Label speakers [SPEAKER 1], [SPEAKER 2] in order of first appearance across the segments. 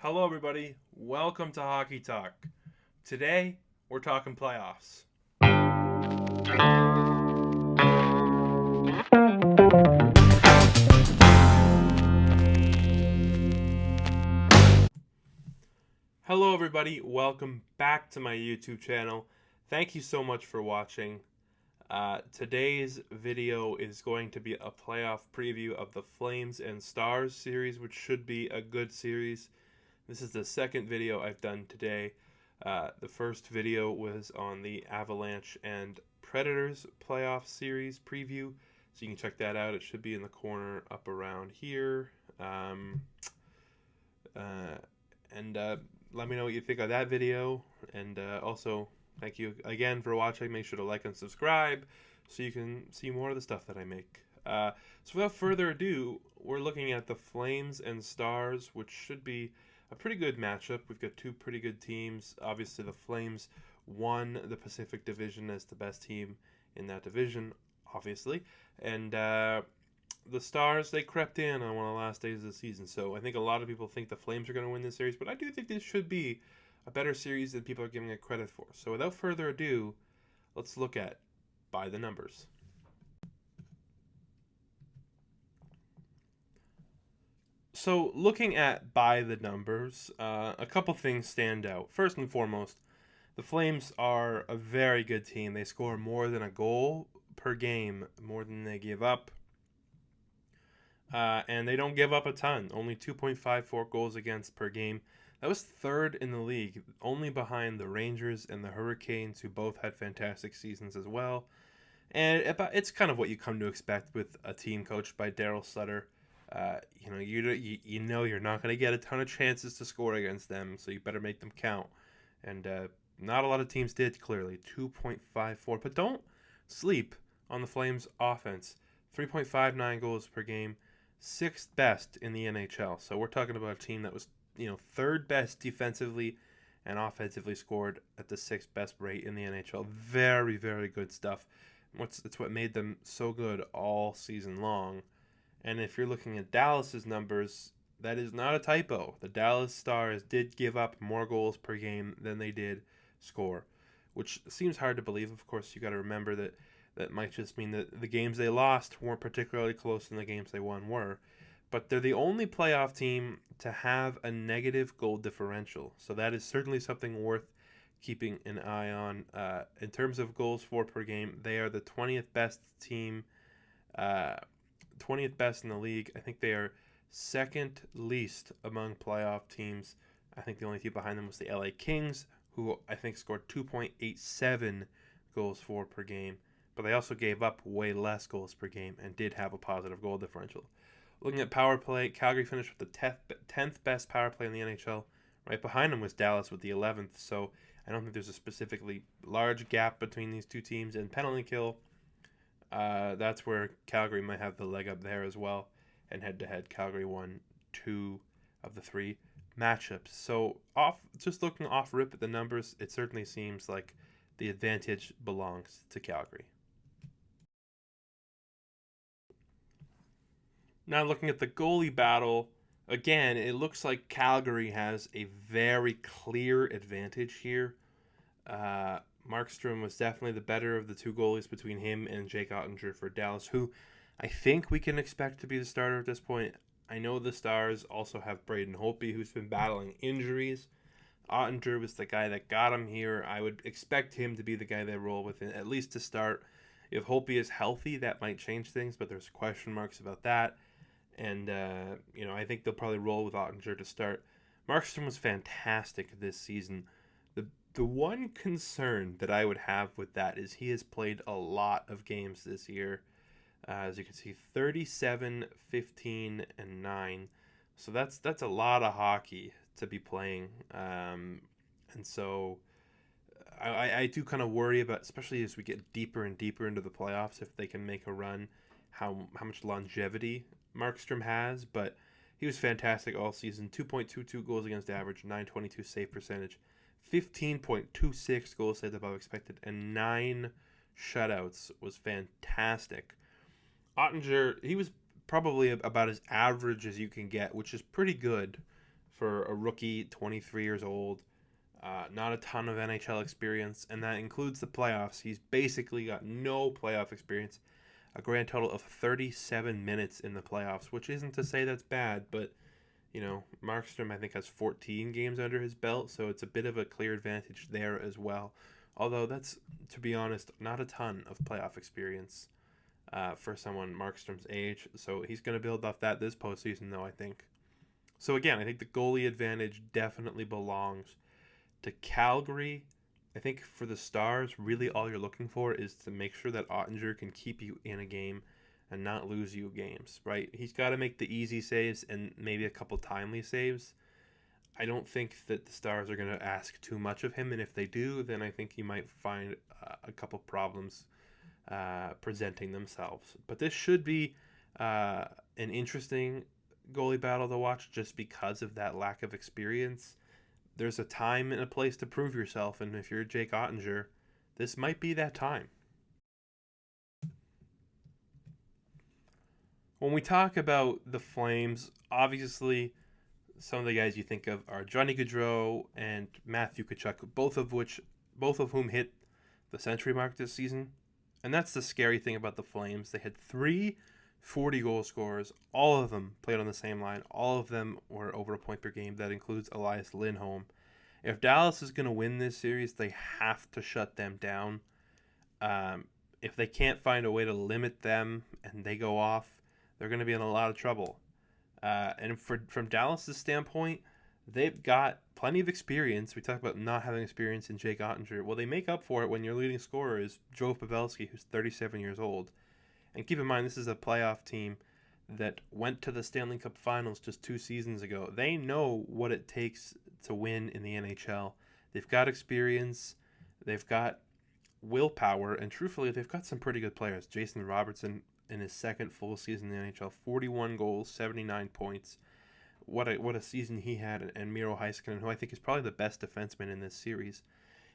[SPEAKER 1] Hello, everybody. Welcome to Hockey Talk. Today, we're talking playoffs. Hello, everybody. Welcome back to my YouTube channel. Thank you so much for watching. Today's video is going to be a playoff preview of the Flames and Stars series, which should be a good series. This is the second video I've done today. The first video was on the Avalanche and Predators playoff series preview, so you can check that out. It should be in the corner up around here. And let me know what you think of that video. And also, thank you again for watching. Make sure to like and subscribe so you can see more of the stuff that I make. So without further ado, we're looking at the Flames and Stars, which should be a pretty good matchup. We've got two pretty good teams. Obviously, the Flames won the Pacific Division as the best team in that division, obviously. And the Stars, they crept in on one of the last days of the season. So I think a lot of people think the Flames are going to win this series, but I do think this should be a better series than people are giving it credit for. So without further ado, let's look at by the numbers. So looking at by the numbers, a couple things stand out. First and foremost, the Flames are a very good team. They score more than a goal per game, more than they give up. And they don't give up a ton, only 2.54 goals against per game. That was third in the league, only behind the Rangers and the Hurricanes, who both had fantastic seasons as well. And it's kind of what you come to expect with a team coached by Daryl Sutter. You know you're not going to get a ton of chances to score against them, so you better make them count. And not a lot of teams did, clearly. 2.54. But don't sleep on the Flames' offense. 3.59 goals per game. Sixth best in the NHL. So we're talking about a team that was, third best defensively and offensively, scored at the sixth best rate in the NHL. Very, very good stuff. It's what made them so good all season long. And if you're looking at Dallas's numbers, that is not a typo. The Dallas Stars did give up more goals per game than they did score, which seems hard to believe. Of course, you got to remember that might just mean that the games they lost weren't particularly close and the games they won were. But they're the only playoff team to have a negative goal differential. So that is certainly something worth keeping an eye on. In terms of goals for per game, they are the 20th best team, 20th best in the league. I think they are second least among playoff teams. I think the only team behind them was the LA Kings, who I think scored 2.87 goals for per game. But they also gave up way less goals per game and did have a positive goal differential. Looking at power play, Calgary finished with the 10th best power play in the NHL. Right behind them was Dallas with the 11th. So I don't think there's a specifically large gap between these two teams. And penalty kill, that's where Calgary might have the leg up there as well. And head-to-head, Calgary won 2 of the 3 matchups. So just looking off rip at the numbers, it certainly seems like the advantage belongs to Calgary. Now looking at the goalie battle, again, it looks like Calgary has a very clear advantage here. Markstrom was definitely the better of the two goalies between him and Jake Oettinger for Dallas, who I think we can expect to be the starter at this point. I know the Stars also have Braden Holtby, who's been battling injuries. Oettinger was the guy that got him here. I would expect him to be the guy they roll with, at least to start. If Holtby is healthy, that might change things, but there's question marks about that. And, I think they'll probably roll with Oettinger to start. Markstrom was fantastic this season. The one concern that I would have with that is he has played a lot of games this year. As you can see, 37, 15, and 9. So that's a lot of hockey to be playing. And so I do kind of worry about, especially as we get deeper and deeper into the playoffs, if they can make a run, how much longevity Markstrom has. But he was fantastic all season. 2.22 goals against average, 922 save percentage, 15.26 goals saved above expected, and 9 shutouts. Was fantastic. Oettinger, he was probably about as average as you can get, which is pretty good for a rookie, 23 years old. Not a ton of NHL experience, and that includes the playoffs. He's basically got no playoff experience. A grand total of 37 minutes in the playoffs, which isn't to say that's bad, but Markstrom I think has 14 games under his belt, so it's a bit of a clear advantage there as well. Although that's, to be honest, not a ton of playoff experience for someone Markstrom's age. So he's going to build off that this postseason, though, I think. So again, I think the goalie advantage definitely belongs to Calgary. I think for the Stars, really all you're looking for is to make sure that Ottinger can keep you in a game and not lose you games, right? He's got to make the easy saves and maybe a couple timely saves. I don't think that the Stars are going to ask too much of him, and if they do, then I think he might find a couple problems presenting themselves. But this should be an interesting goalie battle to watch just because of that lack of experience. There's a time and a place to prove yourself, and if you're Jake Ottinger, this might be that time. When we talk about the Flames, obviously some of the guys you think of are Johnny Gaudreau and Matthew Tkachuk, both of whom hit the century mark this season. And that's the scary thing about the Flames. They had 3 40-goal scorers. All of them played on the same line. All of them were over a point per game. That includes Elias Lindholm. If Dallas is going to win this series, they have to shut them down. If they can't find a way to limit them and they go off, they're going to be in a lot of trouble. And from Dallas' standpoint, they've got plenty of experience. We talk about not having experience in Jake Ottinger. Well, they make up for it when your leading scorer is Joe Pavelski, who's 37 years old. And keep in mind, this is a playoff team that went to the Stanley Cup Finals just 2 seasons ago. They know what it takes to win in the NHL. They've got experience. They've got willpower. And truthfully, they've got some pretty good players. Jason Robertson, in his second full season in the NHL, 41 goals, 79 points. What a season he had. And Miro Heiskanen, who I think is probably the best defenseman in this series.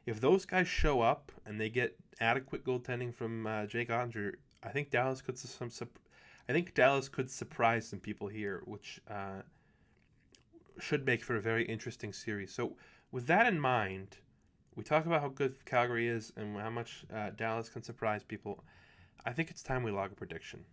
[SPEAKER 1] If those guys show up and they get adequate goaltending from Jake Ottinger, I think Dallas could surprise some people here, which should make for a very interesting series. So with that in mind, we talk about how good Calgary is and how much Dallas can surprise people. I think it's time we log a prediction.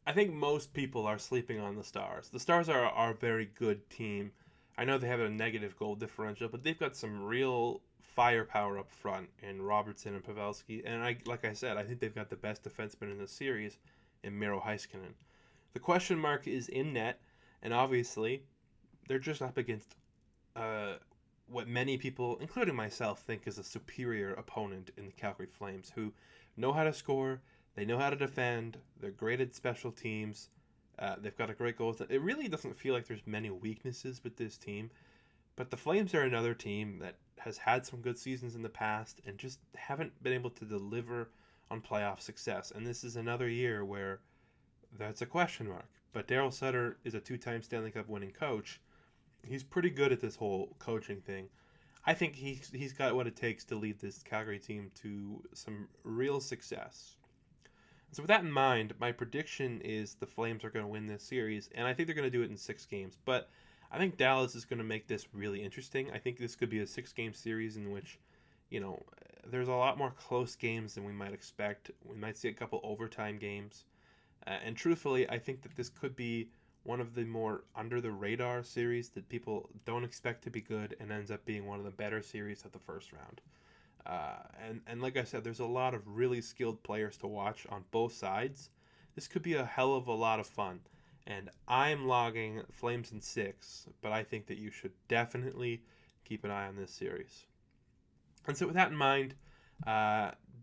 [SPEAKER 1] I think most people are sleeping on the Stars. The Stars are a very good team. I know they have a negative goal differential, but they've got some real firepower up front in Robertson and Pavelski. And like I said, I think they've got the best defenseman in the series in Miro Heiskanen. The question mark is in net, and obviously they're just up against what many people, including myself, think is a superior opponent in the Calgary Flames, who know how to score, they know how to defend, they're great at special teams, they've got a great goal. It really doesn't feel like there's many weaknesses with this team, but the Flames are another team that has had some good seasons in the past and just haven't been able to deliver on playoff success. And this is another year where that's a question mark. But Darryl Sutter is a 2-time Stanley Cup winning coach. He's pretty good at this whole coaching thing. I think he's got what it takes to lead this Calgary team to some real success. So with that in mind, my prediction is the Flames are going to win this series, and I think they're going to do it in 6 games. But I think Dallas is going to make this really interesting. I think this could be a 6-game series in which, there's a lot more close games than we might expect. We might see a couple overtime games. And truthfully, I think that this could be one of the more under-the-radar series that people don't expect to be good and ends up being one of the better series of the first round. And like I said, there's a lot of really skilled players to watch on both sides. This could be a hell of a lot of fun. And I'm logging Flames in 6, but I think that you should definitely keep an eye on this series. And so with that in mind,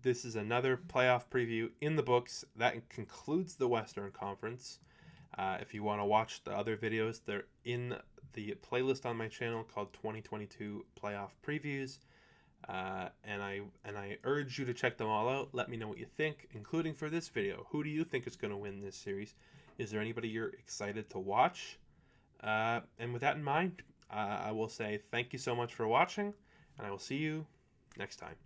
[SPEAKER 1] this is another playoff preview in the books. That concludes the Western Conference. If you want to watch the other videos, they're in the playlist on my channel called 2022 Playoff Previews. And I urge you to check them all out. Let me know what you think, including for this video. Who do you think is going to win this series? Is there anybody you're excited to watch? And with that in mind, I will say thank you so much for watching, and I will see you next time.